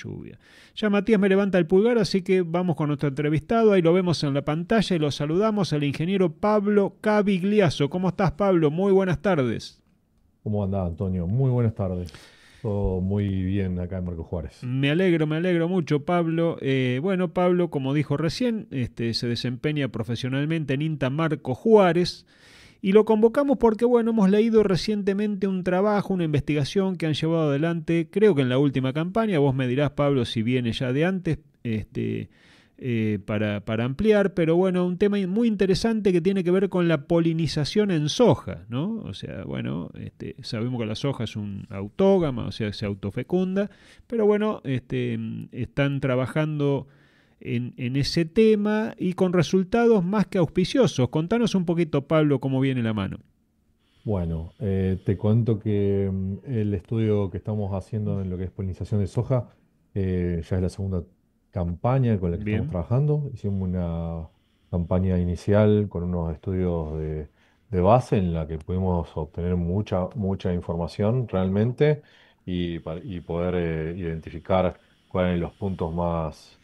lluvia. Ya Matías me levanta el pulgar, así que vamos con nuestro entrevistado. Ahí lo vemos en la pantalla y lo saludamos, el ingeniero Pablo Cavigliaso. ¿Cómo estás, Pablo? Muy buenas tardes. ¿Cómo andás, Antonio? Muy buenas tardes. Todo muy bien acá en Marco Juárez. Me alegro mucho, Pablo. Bueno, Pablo, como dijo recién, se desempeña profesionalmente en INTA Marco Juárez. Y lo convocamos porque, bueno, hemos leído recientemente un trabajo, una investigación que han llevado adelante, creo que en la última campaña. Vos me dirás, Pablo, si viene ya de antes, para ampliar, pero bueno, un tema muy interesante que tiene que ver con la polinización en soja, ¿no? O sea, bueno, sabemos que la soja es un autógama, o sea, se autofecunda, pero bueno, están trabajando en ese tema y con resultados más que auspiciosos. Contanos un poquito, Pablo, cómo viene la mano. Bueno, te cuento que el estudio que estamos haciendo en lo que es polinización de soja ya es la segunda campaña con la que estamos Bien, trabajando. Hicimos una campaña inicial con unos estudios de base en la que pudimos obtener mucha información realmente y poder identificar cuáles eran los puntos más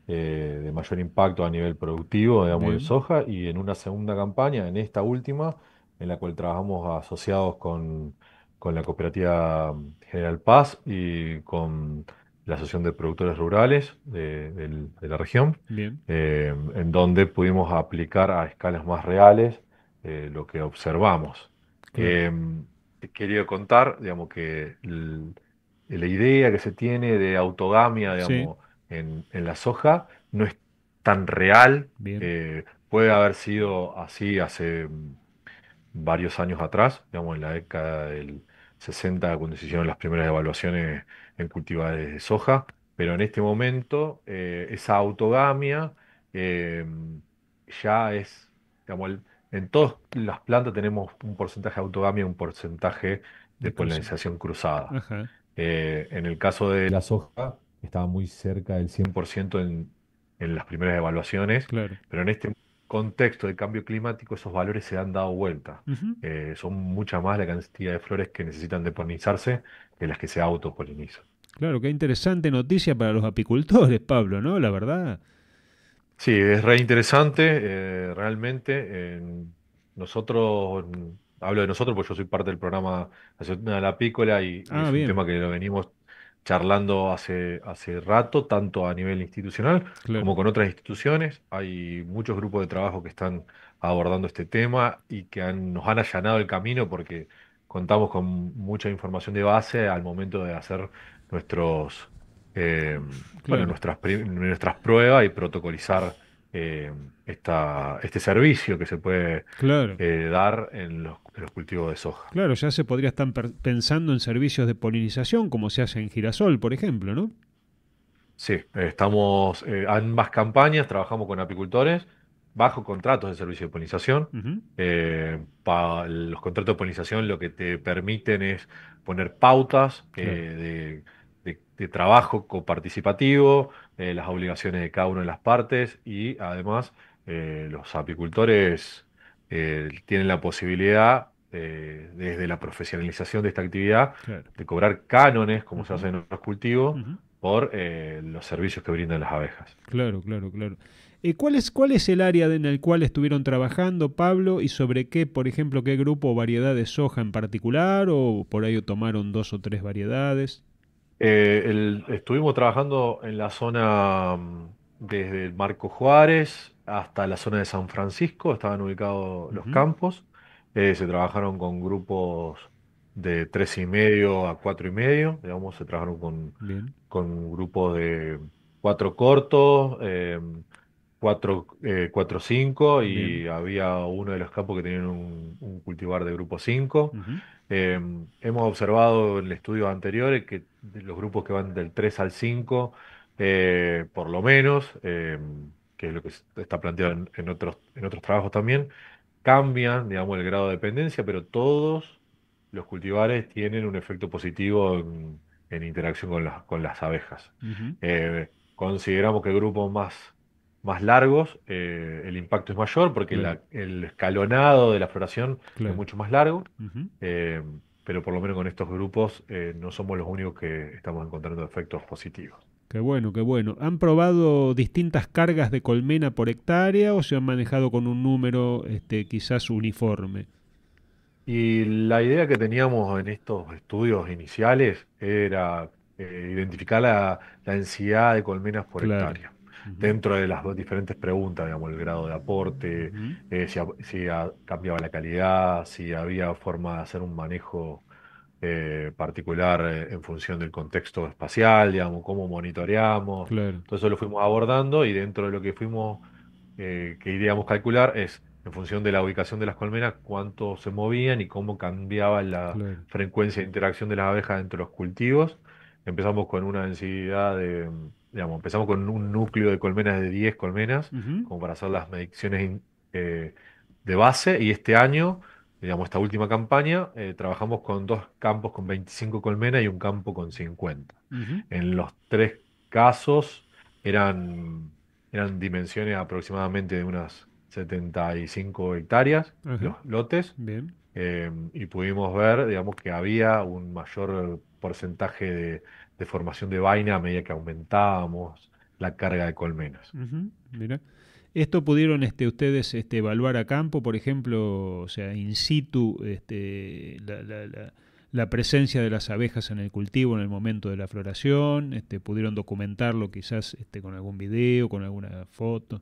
de mayor impacto a nivel productivo, digamos, de bien, soja, y en una segunda campaña, en esta última, en la cual trabajamos asociados con la cooperativa General Paz y con la Asociación de Productores Rurales de la región, bien, en donde pudimos aplicar a escalas más reales lo que observamos. claro, Te quería contar, digamos, que la idea que se tiene de autogamia, sí, digamos, en la soja no es tan real. bien, Puede haber sido así hace varios años atrás, digamos, en la década del 60, cuando se hicieron las primeras evaluaciones en cultivares de soja, pero en este momento esa autogamia eh, ya es, digamos, en todas las plantas tenemos un porcentaje de autogamia y un porcentaje de de cruce. polinización cruzada. Ajá, En el caso de la soja, estaba muy cerca del 100% en las primeras evaluaciones, claro. pero en este contexto de cambio climático esos valores se han dado vuelta. Ujú. Son mucha más la cantidad de flores que necesitan de polinizarse que las que se autopolinizan. Claro, qué interesante noticia para los apicultores, Pablo, ¿no? La verdad. Sí, es re interesante, realmente. Nosotros, hablo de nosotros porque yo soy parte del programa Nacional Apícola y Ah, es un bien, tema que lo venimos charlando hace rato, tanto a nivel institucional claro. como con otras instituciones. Hay muchos grupos de trabajo que están abordando este tema y que nos han allanado el camino porque contamos con mucha información de base al momento de hacer nuestros eh, bueno, Claro, nuestras pruebas y protocolizar este servicio que se puede claro, dar en los cultivos de soja. claro, ya se podría estar pensando en servicios de polinización como se hace en girasol, por ejemplo, ¿no? Sí, estamos en ambas campañas, trabajamos con apicultores bajo contratos de servicio de polinización. Ujú, Los contratos de polinización lo que te permiten es poner pautas claro, de trabajo coparticipativo, las obligaciones de cada una de las partes y además los apicultores tienen la posibilidad, desde la profesionalización de esta actividad, claro. de cobrar cánones, como se Ujú, hace en otros cultivos, ujú, por los servicios que brindan las abejas. claro, claro, claro. Cuál es el área en el cual estuvieron trabajando, Pablo, y sobre qué, por ejemplo, qué grupo o variedad de soja en particular, o por ahí tomaron dos o tres variedades? Estuvimos trabajando en la zona desde el Marco Juárez hasta la zona de San Francisco, estaban ubicados los Ujú, campos. Se trabajaron con grupos de 3,5 a 4,5, digamos, se trabajaron bien, con grupos de 4 cortos, 4 5, bien. y había uno de los campos que tenían un cultivar de grupo 5. Ujú, Eh, Hemos observado en estudios anteriores que de los grupos que van del 3 al 5, por lo menos, que es lo que está planteado en otros trabajos también, cambian, digamos, el grado de dependencia, pero todos los cultivares tienen un efecto positivo en interacción con las abejas. ujú, Consideramos que grupos más largos, el impacto es mayor porque claro, el escalonado de la floración es claro. mucho más largo, Ujú. eh, pero por lo menos con estos grupos no somos los únicos que estamos encontrando efectos positivos. Qué bueno, qué bueno. ¿Han probado distintas cargas de colmena por hectárea o se han manejado con un número quizás uniforme? Y la idea que teníamos en estos estudios iniciales era identificar la densidad de colmenas por Claro. hectárea, Ujú, dentro de las dos diferentes preguntas, digamos, el grado de aporte, ujú, si cambiaba la calidad, si había forma de hacer un manejo particular en función del contexto espacial, digamos, cómo monitoreamos. claro, Todo eso lo fuimos abordando y dentro de lo que fuimos, que iríamos a calcular es, en función de la ubicación de las colmenas, cuánto se movían y cómo cambiaba la claro. frecuencia de interacción de las abejas entre los cultivos. Empezamos con una densidad de, digamos, empezamos con un núcleo de colmenas de 10 colmenas, Ujú, como para hacer las mediciones de base, y este año, digamos, esta última campaña, trabajamos con dos campos con 25 colmenas y un campo con 50. ujú, En los tres casos eran, eran dimensiones aproximadamente de unas 75 hectáreas, ajá, los lotes, bien. y pudimos ver, digamos, que había un mayor porcentaje de formación de vaina a medida que aumentábamos la carga de colmenas. Ujú, mira. ¿Esto pudieron ustedes evaluar a campo, por ejemplo, o sea, in situ, la presencia de las abejas en el cultivo en el momento de la floración? ¿Pudieron documentarlo quizás con algún video, con alguna foto?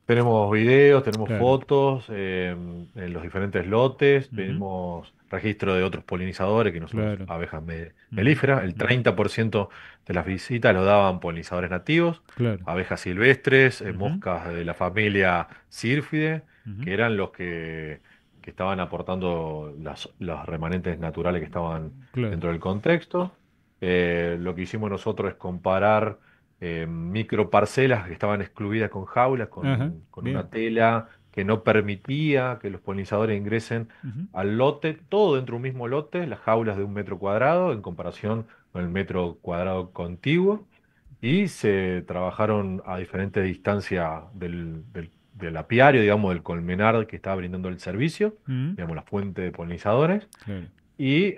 Tenemos videos, tenemos Claro. fotos en los diferentes lotes, Ujú, tenemos registro de otros polinizadores que no son claro. abejas Ujú, melíferas. El ujú, 30% de las visitas lo daban polinizadores nativos, claro. abejas silvestres, Ujú, moscas de la familia Sírfide, ujú, que eran los que estaban aportando los remanentes naturales que estaban claro. dentro del contexto. Lo que hicimos nosotros es comparar microparcelas que estaban excluidas con jaulas, Ajá, con bien. una tela que no permitía que los polinizadores ingresen Ujú, al lote, todo dentro de un mismo lote, las jaulas de 1 metro cuadrado en comparación con el metro cuadrado contiguo, y se trabajaron a diferentes distancias del apiario, digamos, del colmenar que estaba brindando el servicio, ujú, digamos, la fuente de polinizadores, claro. y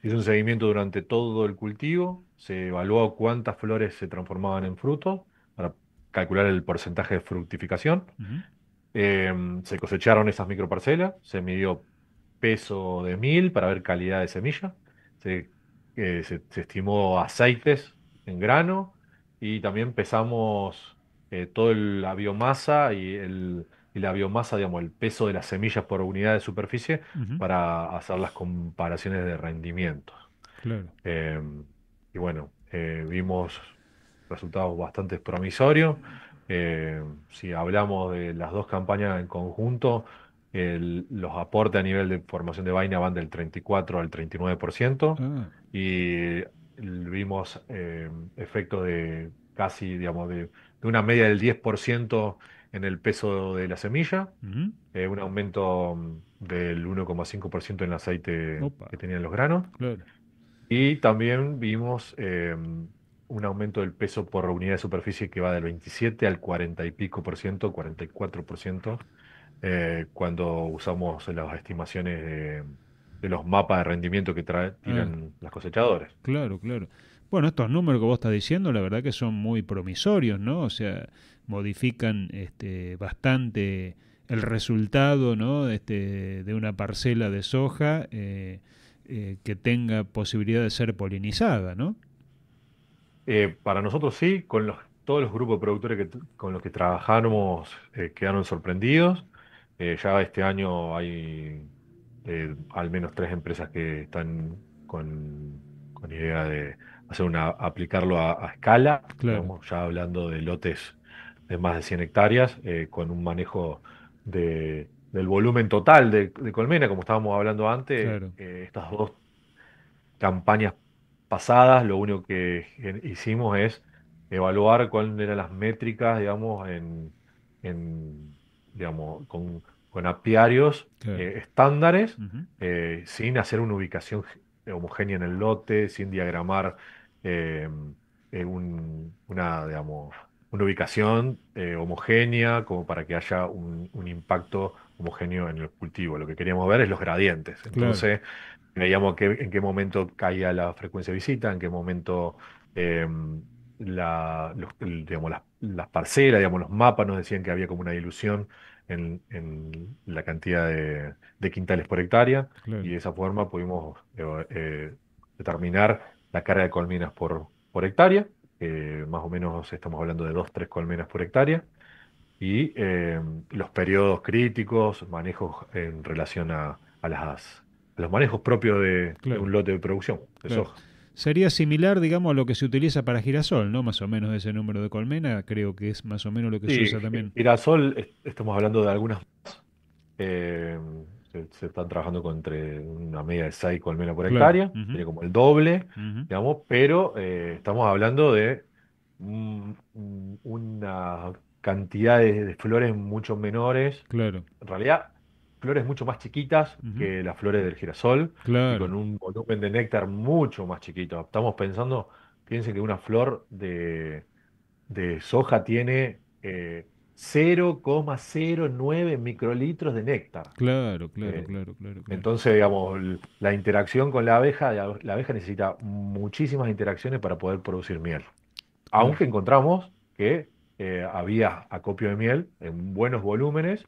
hizo un seguimiento durante todo el cultivo, se evaluó cuántas flores se transformaban en frutos para calcular el porcentaje de fructificación. Ujú, Se cosecharon esas microparcelas, se midió peso de mil para ver calidad de semilla, se, se estimó aceites en grano, y también pesamos toda la biomasa y la biomasa, digamos, el peso de las semillas por unidad de superficie ujú, para hacer las comparaciones de rendimientos. claro. Eh, y bueno, vimos resultados bastante promisorios. Si hablamos de las dos campañas en conjunto, los aportes a nivel de formación de vaina van del 34 al 39%, Ah, y vimos efectos de casi, digamos, de una media del 10% en el peso de la semilla, ujú, un aumento del 1,5% en el aceite opa, que tenían los granos. claro. Y también vimos un aumento del peso por unidad de superficie que va del 27 al 40 y pico por ciento, 44%, cuando usamos las estimaciones de los mapas de rendimiento que Ah, tiran las cosechadoras. claro, claro. Bueno, estos números que vos estás diciendo, la verdad que son muy promisorios, ¿no? O sea, modifican bastante el resultado, ¿no? De una parcela de soja que tenga posibilidad de ser polinizada, ¿no? Para nosotros sí, todos los grupos de productores con los que trabajamos quedaron sorprendidos. Ya este año hay al menos tres empresas que están con idea de aplicarlo a escala, Claro, digamos, ya hablando de lotes de más de 100 hectáreas, con un manejo del volumen total de colmena, como estábamos hablando antes. claro. Estas dos campañas pasadas, lo único que hicimos es evaluar cuáles eran las métricas, digamos, digamos, con apiarios Claro. estándares, Ujú, sin hacer una ubicación homogénea en el lote, sin diagramar eh, digamos, una ubicación homogénea como para que haya un impacto homogéneo en el cultivo. Lo que queríamos ver es los gradientes. claro. Entonces, veíamos en qué momento caía la frecuencia de visita, en qué momento em, digamos, las parcelas, digamos, los mapas nos decían que había como una dilución en la cantidad de quintales por hectárea, y claro. de esa forma pudimos determinar la carga de colmenas por hectárea, más o menos estamos hablando de 2, 3 colmenas por hectárea, y los periodos críticos, manejos en relación a los manejos propios de Claro, un lote de producción de claro. soja. Sería similar, digamos, a lo que se utiliza para girasol, ¿no? Más o menos ese número de colmena, creo que es más o menos lo que se Sí, usa también. girasol, estamos hablando de algunas, eh, se están trabajando con entre una media de 6 colmenas por Claro. hectárea, Ujú, sería como el doble, ujú. digamos, pero estamos hablando de una cantidad de flores mucho menores, Claro. en realidad flores mucho más chiquitas Ujú. que las flores del girasol y Claro, con un volumen de néctar mucho más chiquito. Estamos pensando, piensen que una flor de soja tiene 0,09 microlitros de néctar. claro, claro, Eh, claro, claro, claro. entonces, digamos, la interacción con la abeja necesita muchísimas interacciones para poder producir miel. Claro. Aunque encontramos que había acopio de miel en buenos volúmenes,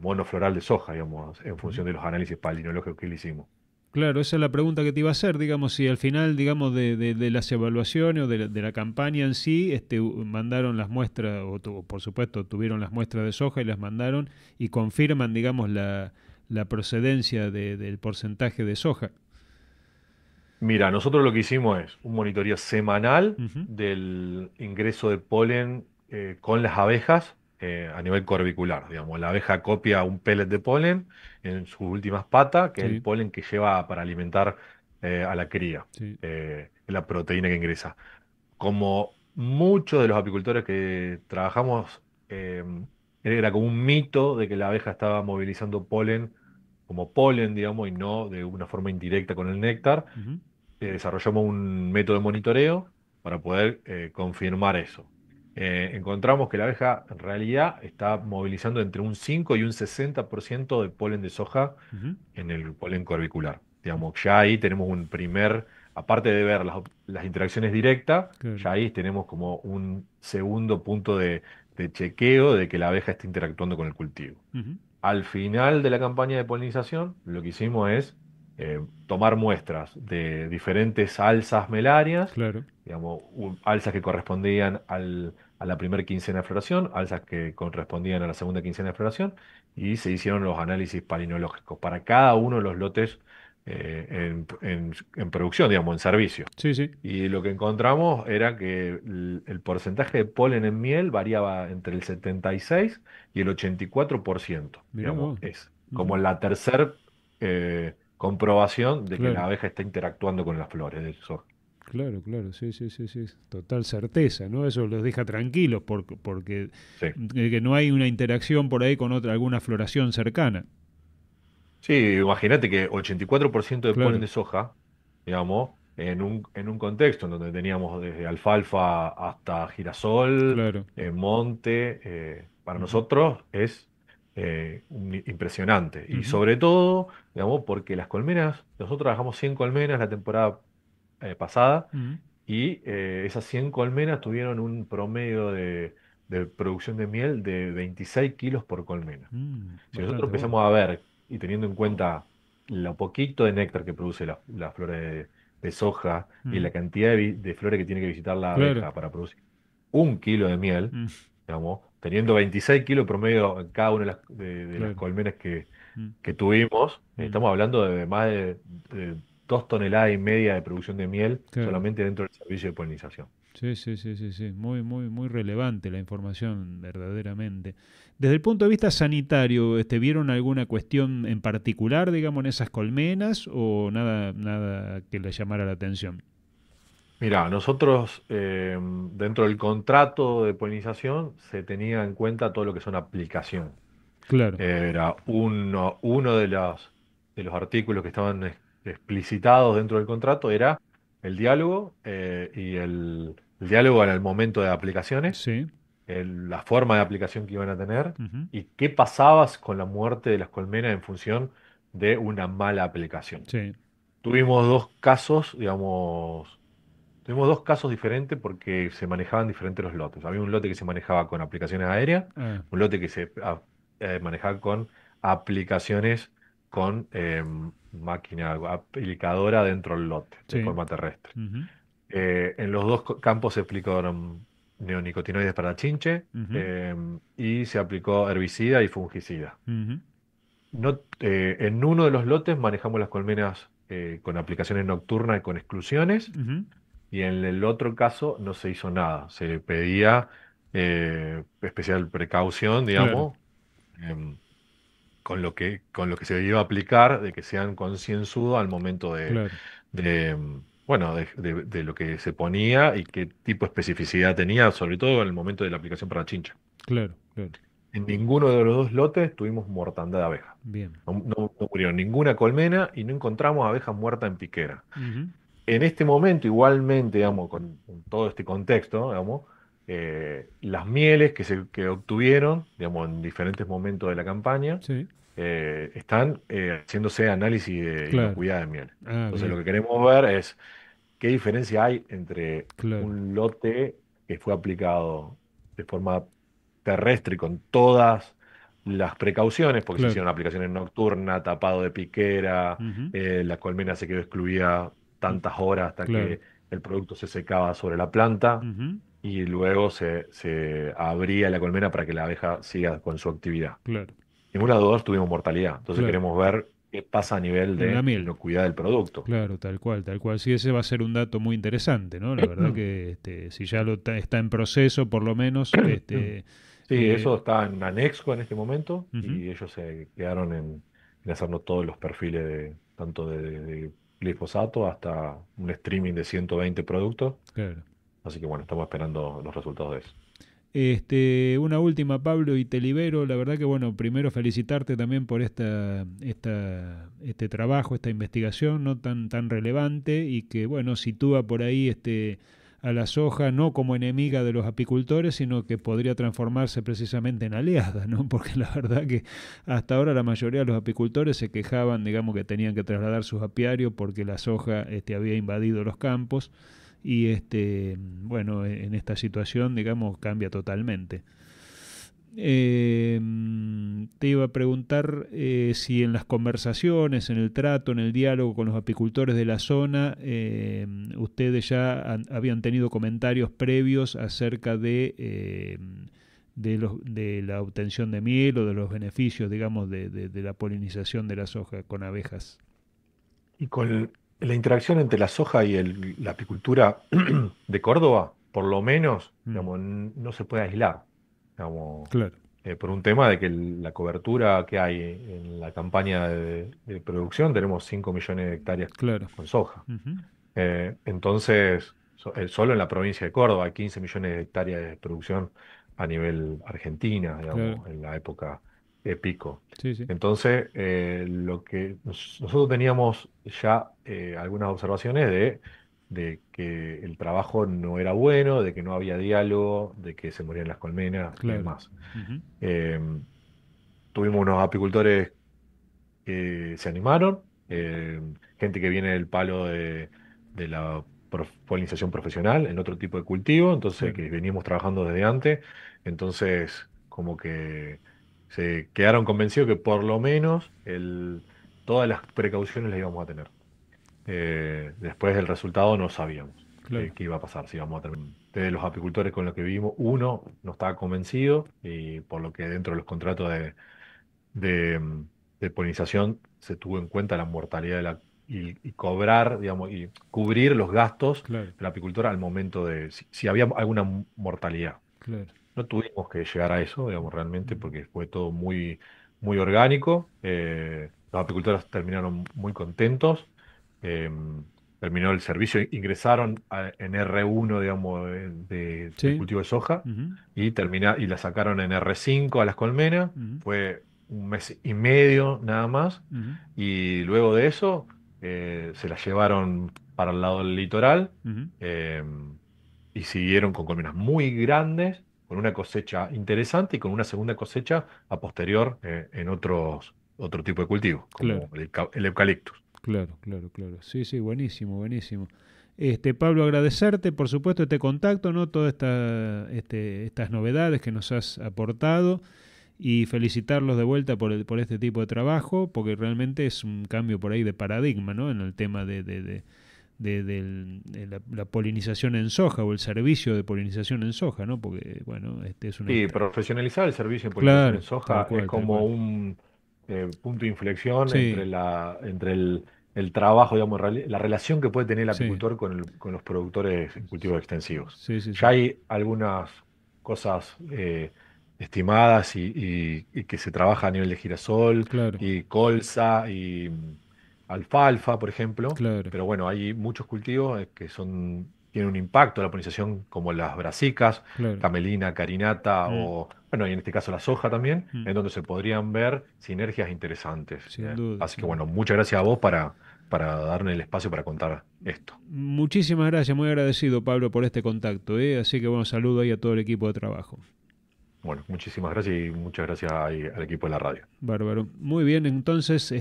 monofloral de soja, digamos, en Ujú. función de los análisis palinológicos que le hicimos. Claro, esa es la pregunta que te iba a hacer, digamos, si al final, digamos, de las evaluaciones o de la campaña en sí, mandaron las muestras, o por supuesto tuvieron las muestras de soja y las mandaron y confirman, digamos, la procedencia del porcentaje de soja. Mira, nosotros lo que hicimos es un monitoreo semanal Ujú, del ingreso de polen con las abejas a nivel corvicular. Digamos, la abeja copia un pellet de polen en sus últimas patas, que es el sí, polen que lleva para alimentar a la cría, sí. es la proteína que ingresa. Como muchos de los apicultores que trabajamos, era como un mito de que la abeja estaba movilizando polen como polen, digamos, y no de una forma indirecta con el néctar. Ujú, Desarrollamos un método de monitoreo para poder confirmar eso. Encontramos que la abeja en realidad está movilizando entre un 5 y un 60% de polen de soja ujú, en el polen corvicular. Digamos, ya ahí tenemos un primer, aparte de ver las interacciones directas, claro. ya ahí tenemos como un segundo punto de chequeo de que la abeja está interactuando con el cultivo. Ujú, Al final de la campaña de polinización, lo que hicimos es tomar muestras de diferentes alzas melarias, claro. digamos, alzas que correspondían a la primera quincena de floración, alzas que correspondían a la segunda quincena de floración, y se hicieron los análisis palinológicos para cada uno de los lotes en producción, digamos, en servicio. Sí, sí. Y lo que encontramos era que el porcentaje de polen en miel variaba entre el 76 y el 84%. Mirá Digamos, vos. es como Ujú, la tercera comprobación de que la claro. abeja está interactuando con las flores del soja. Claro, claro, sí, sí, sí, sí. Total certeza, ¿no? Eso los deja tranquilos porque Sí. que no hay una interacción por ahí con otra, alguna floración cercana. Sí, imagínate que 84% de polen Claro, de soja, digamos, en un contexto en donde teníamos desde alfalfa hasta girasol, claro. monte, para Ujú, nosotros es impresionante. Y ujú, sobre todo, digamos, porque las colmenas, nosotros trabajamos 100 colmenas la temporada pasada, ujú, y esas 100 colmenas tuvieron un promedio de producción de miel de 26 kilos por colmena. Si nosotros bastante bueno. empezamos a ver, y teniendo en cuenta lo poquito de néctar que produce la flor de soja y Ujú, la cantidad de flores que tiene que visitar la claro. abeja para producir 1 kilo de miel, Mm, digamos, teniendo 26 kilos promedio en cada una de las claro. colmenas Mm, que tuvimos, mm, estamos hablando de más de 2,5 toneladas de producción de miel claro. solamente dentro del servicio de polinización. Sí, sí, sí, sí, sí. Muy, muy, muy relevante la información, verdaderamente. Desde el punto de vista sanitario, ¿vieron alguna cuestión en particular, digamos, en esas colmenas o nada, nada que les llamara la atención? Mira, nosotros dentro del contrato de polinización se tenía en cuenta todo lo que son aplicaciones. Claro. Era uno de los artículos que estaban explicitados dentro del contrato era el diálogo, y el diálogo en el momento de aplicaciones, Sí. la forma de aplicación que iban a tener Ujú, y qué pasaba con la muerte de las colmenas en función de una mala aplicación. sí. Tuvimos dos casos, digamos, Tuvimos dos casos diferentes porque se manejaban diferentes los lotes. Había un lote que se manejaba con aplicaciones aéreas, Ah, un lote que se manejaba con aplicaciones con máquina aplicadora dentro del lote, de sí. forma terrestre. Ujú, En los dos campos se aplicaron neonicotinoides para la chinche ujú, y se aplicó herbicida y fungicida. ujú, No, en uno de los lotes manejamos las colmenas con aplicaciones nocturnas y con exclusiones, ujú. y en el otro caso no se hizo nada. Se pedía especial precaución, Claro, digamos, em, con lo que se iba a aplicar, de que sean concienzudos al momento claro, bueno, de lo que se ponía y qué tipo de especificidad tenía, sobre todo en el momento de la aplicación para la chincha. claro, claro. En ninguno de los dos lotes tuvimos mortandad de abeja. Bien. No murieron ninguna colmena y no encontramos abeja muerta en piquera. Ujú, En este momento, igualmente, digamos, con todo este contexto, digamos, las mieles que obtuvieron, digamos, en diferentes momentos de la campaña, sí, están haciéndose análisis de claro. inocuidad de miel. Ah, Entonces, lo bien, que queremos ver es qué diferencia hay entre claro, un lote que fue aplicado de forma terrestre con todas las precauciones, porque se claro. hicieron aplicaciones nocturnas, tapado de piquera, Ujú, la colmena se quedó excluida tantas horas hasta claro. que el producto se secaba sobre la planta Ujú, y luego se abría la colmena para que la abeja siga con su actividad. claro, Ninguna de las dos tuvimos mortalidad, entonces claro. queremos ver qué pasa a nivel En la de miel. inocuidad del producto. Claro, tal cual, tal cual. Sí, ese va a ser un dato muy interesante, ¿no? La verdad que si ya está en proceso, por lo menos, Sí, eh, eso está en Anexco en este momento ujú, y ellos se quedaron en hacernos todos los perfiles tanto de glifosato hasta un streaming de 120 productos. claro. Así que bueno, estamos esperando los resultados de eso. Una última, Pablo, y te libero. La verdad que, bueno, primero felicitarte también por este trabajo, esta investigación no tan relevante y que, bueno, sitúa por ahí a la soja no como enemiga de los apicultores, sino que podría transformarse precisamente en aliada, ¿no? Porque la verdad que hasta ahora la mayoría de los apicultores se quejaban, digamos, que tenían que trasladar sus apiarios porque la soja había invadido los campos y bueno, en esta situación, digamos, cambia totalmente. Te iba a preguntar si en las conversaciones, en el trato, en el diálogo con los apicultores de la zona, ustedes ya habían tenido comentarios previos acerca de la obtención de miel o de los beneficios, digamos, de la polinización de la soja con abejas. Y con la interacción entre la soja y la apicultura de Córdoba, por lo menos, Mm, digamos, no se puede aislar, digamos, claro, por un tema de que la cobertura que hay en la campaña de producción, tenemos 5 millones de hectáreas claro. con soja. Ujú, Entonces, solo en la provincia de Córdoba hay 15 millones de hectáreas de producción a nivel Argentina, claro, digamos, en la época de pico. sí, sí, Entonces, lo que nosotros teníamos ya algunas observaciones de que el trabajo no era bueno, de que no había diálogo, de que se morían las colmenas y claro. demás. Ujú, Eh, Tuvimos unos apicultores que se animaron, gente que viene del palo de la polinización profesional en otro tipo de cultivo, entonces claro, que veníamos trabajando desde antes, entonces como que se quedaron convencidos que por lo menos todas las precauciones las íbamos a tener. Después del resultado no sabíamos claro, qué iba a pasar, si íbamos a terminar. De los apicultores con los que vivimos, uno no estaba convencido y por lo que dentro de los contratos de, de polinización se tuvo en cuenta la mortalidad y cobrar, digamos, y cubrir los gastos claro, del apicultor al momento de si había alguna mortalidad. claro. No tuvimos que llegar a eso, digamos, realmente, Ujú, porque fue todo muy orgánico. Los apicultores terminaron muy contentos. eh, Terminó el servicio, ingresaron en R1, digamos, de sí, cultivo de soja, ujú, y la sacaron en R5 a las colmenas. ujú, Fue un mes y medio nada más. ujú, Y luego de eso, se las llevaron para el lado del litoral. ujú, eh, y siguieron con colmenas muy grandes, con una cosecha interesante y con una segunda cosecha a posterior en otro tipo de cultivos, claro, como el eucaliptus. claro, claro, claro. Sí, sí, buenísimo, buenísimo. Pablo, agradecerte, por supuesto, este contacto, ¿no? Todas estas novedades que nos has aportado y felicitarlos de vuelta por este tipo de trabajo, porque realmente es un cambio por ahí de paradigma, ¿no? En el tema de la polinización en soja o el servicio de polinización en soja, ¿no? Porque, bueno, es una... Sí, profesionalizar el servicio de polinización en Claro, tal soja es cual, tal como cual. un punto de inflexión entre Sí, el trabajo, digamos, la relación que puede tener el sí, apicultor con los productores en cultivos extensivos. sí, sí, Ya sí, hay algunas cosas estimadas y que se trabaja a nivel de girasol claro, y colza y alfalfa, por ejemplo, claro, pero bueno, hay muchos cultivos tienen un impacto en la polinización, como las brasicas, claro. camelina, carinata Mm, o, bueno, y en este caso la soja también, mm. en donde se podrían ver sinergias interesantes. Sin duda, Así que sin bueno, duda. muchas gracias a vos para darme el espacio para contar esto. Muchísimas gracias, muy agradecido Pablo por este contacto, ¿eh? Así que bueno, saludo ahí a todo el equipo de trabajo. Bueno, muchísimas gracias y muchas gracias ahí al equipo de la radio. Bárbaro. Muy bien, entonces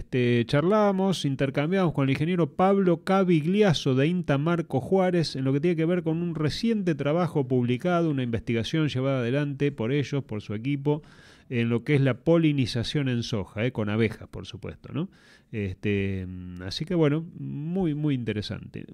charlamos, intercambiamos con el ingeniero Pablo Cavigliaso de INTA Marco Juárez en lo que tiene que ver con un reciente trabajo publicado, una investigación llevada adelante por ellos, por su equipo, en lo que es la polinización en soja, con abejas, por supuesto, ¿no? Así que bueno, muy, muy interesante.